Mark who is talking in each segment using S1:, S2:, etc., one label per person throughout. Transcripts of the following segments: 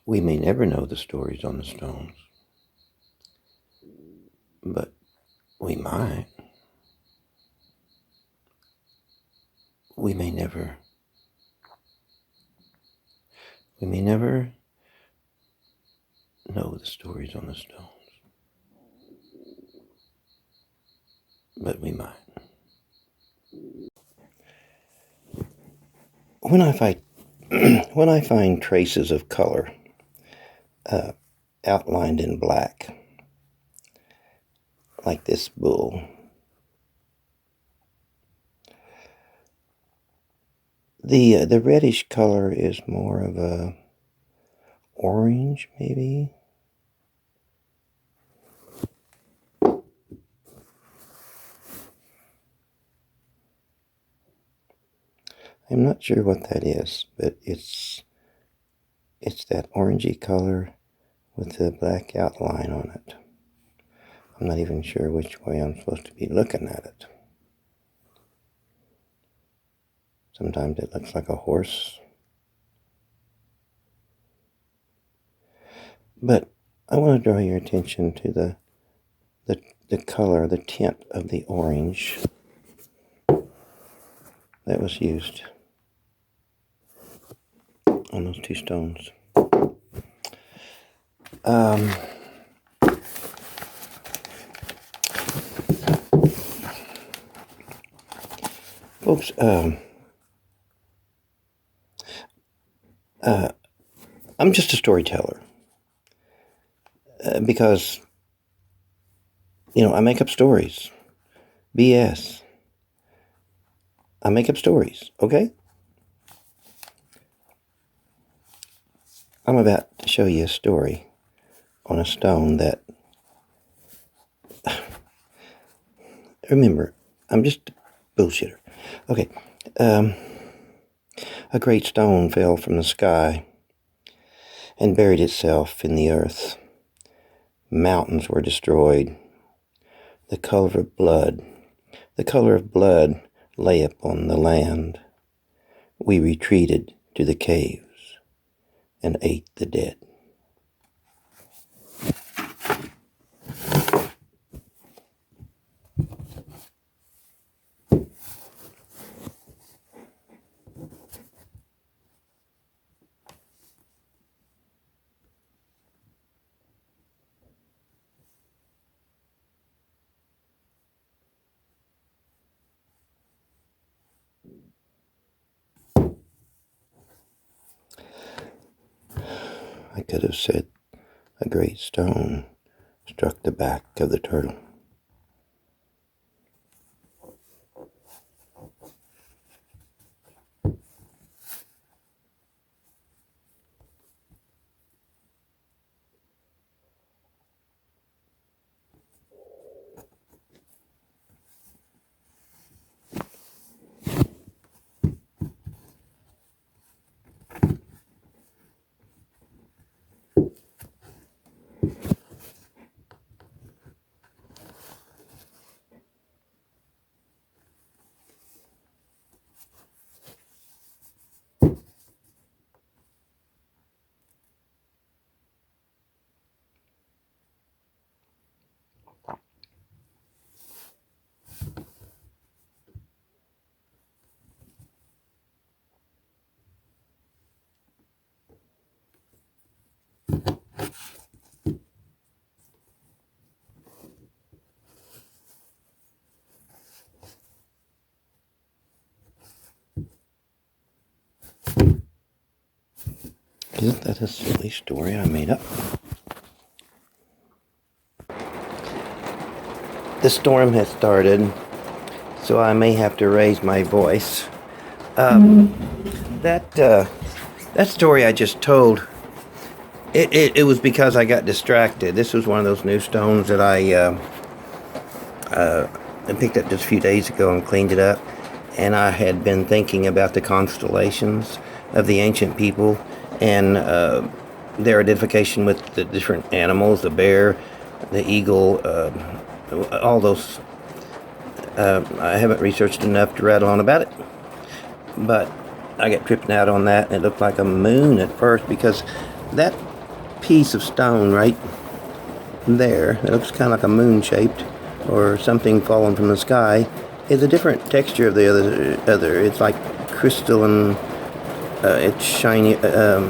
S1: We may never know the stories on the stones, but we might. We may never know the stories on the stones, but we might. When I find traces of color outlined in black, like this bull, the reddish color is more of a orange, maybe. I'm not sure what that is, but it's that orangey color with the black outline on it. I'm not even sure which way I'm supposed to be looking at it. Sometimes it looks like a horse. But I want to draw your attention to the color, the tint of the orange that was used on those two stones. Folks, I'm just a storyteller because, I make up stories. BS. I make up stories, okay? I'm about to show you a story on a stone that... Remember, I'm just a bullshitter. Okay, a great stone fell from the sky and buried itself in the earth. Mountains were destroyed. The color of blood lay upon the land. We retreated to the caves and ate the dead. I could have said a great stone struck the back of the turtle. Isn't that a silly story I made up? The storm has started, so I may have to raise my voice. That story I just told, it was because I got distracted. This was one of those new stones that I picked up just a few days ago and cleaned it up. And I had been thinking about the constellations of the ancient people and their identification with the different animals, the bear, the eagle, all those. I haven't researched enough to rattle on about it, but I got tripping out on that, and it looked like a moon at first because that piece of stone right there, it looks kind of like a moon shaped or something falling from the sky, is a different texture of the other. It's like crystalline. It's shiny. I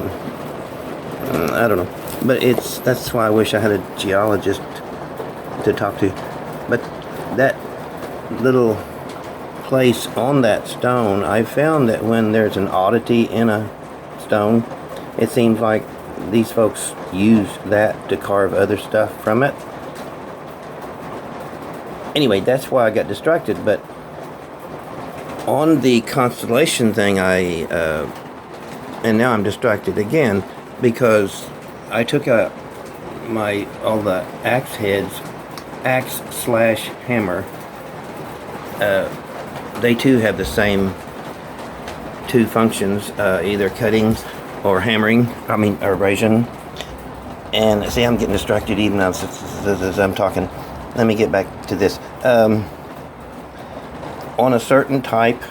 S1: don't know, but that's why I wish I had a geologist to talk to. But that little place on that stone, I found that when there's an oddity in a stone, it seems like these folks use that to carve other stuff from it. Anyway, that's why I got distracted. But on the constellation thing, and now I'm distracted again because I took out all the axe heads, axe/hammer. They too have the same two functions, either cutting or hammering, or abrasion. And see, I'm getting distracted even as I'm talking. Let me get back to this. On a certain type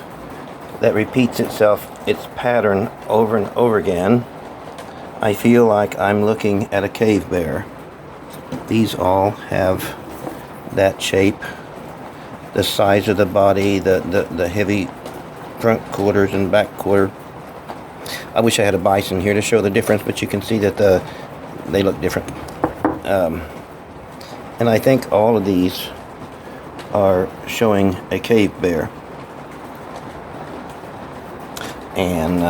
S1: that repeats itself, its pattern over and over again, I feel like I'm looking at a cave bear. These all have that shape, the size of the body, the heavy front quarters and back quarter. I wish I had a bison here to show the difference, but you can see that they look different. And I think all of these are showing a cave bear. And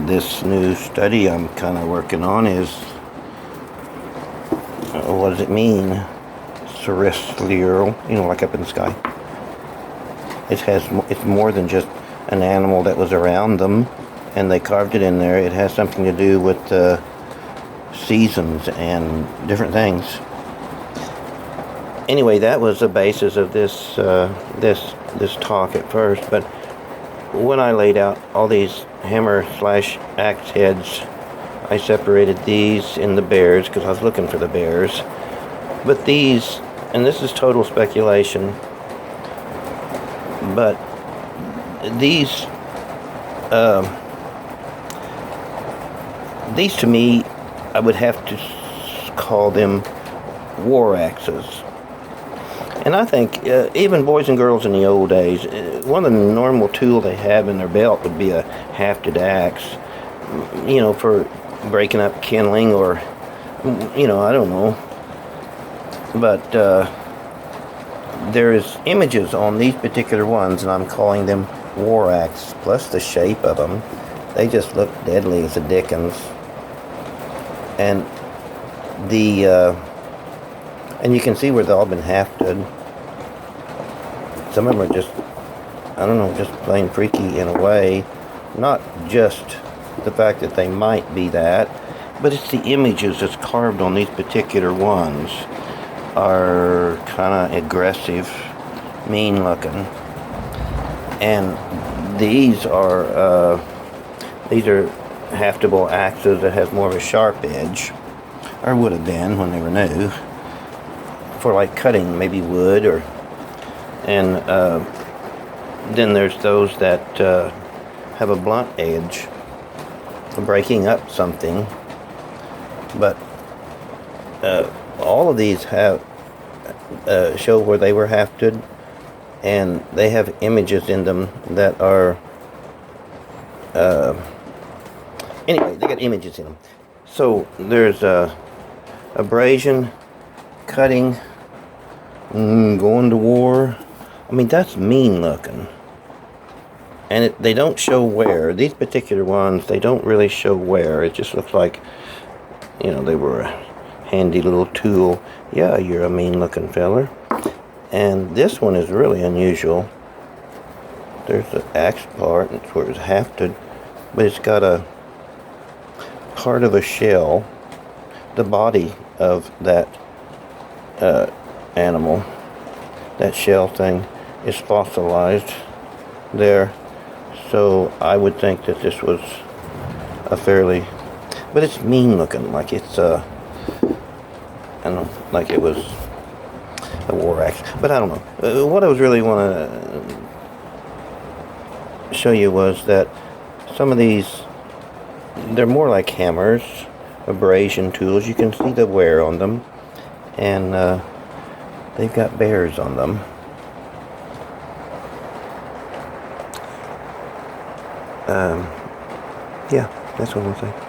S1: this new study I'm kind of working on is, what does it mean? Terrestrial, like up in the sky. It's more than just an animal that was around them and they carved it in there. It has something to do with seasons and different things. Anyway, that was the basis of this talk at first. But when I laid out all these hammer/axe heads, I separated these in the bears because I was looking for the bears. But these, and this is total speculation, but these to me, I would have to call them war axes. And I think even boys and girls in the old days, one of the normal tools they have in their belt would be a hafted axe, for breaking up kindling or, I don't know. But there's images on these particular ones, and I'm calling them war axe, plus the shape of them. They just look deadly as the dickens. And and you can see where they've all been hafted. Some of them are just, just plain freaky in a way. Not just the fact that they might be that, but it's the images that's carved on these particular ones are kind of aggressive, mean looking. And these are haftable axes that have more of a sharp edge, or would have been when they were new, for like cutting maybe wood and then there's those that have a blunt edge for breaking up something. But all of these have show where they were hafted, and they have images in them that are anyway, they got images in them. So there's abrasion, cutting, going to war. That's mean looking. And they don't show where. These particular ones, they don't really show where. It just looks like, they were a handy little tool. Yeah, you're a mean looking feller. And this one is really unusual. There's the axe part, and it's where it's hafted. But it's got a part of a shell. The body of that animal, that shell thing, is fossilized there. So I would think that this was a fairly, but it's mean looking, like it's like it was a war axe. But I don't know. What I was really want to show you was that some of these, they're more like hammers, abrasion tools. You can see the wear on them, and they've got bears on them. Yeah, that's what I'm saying.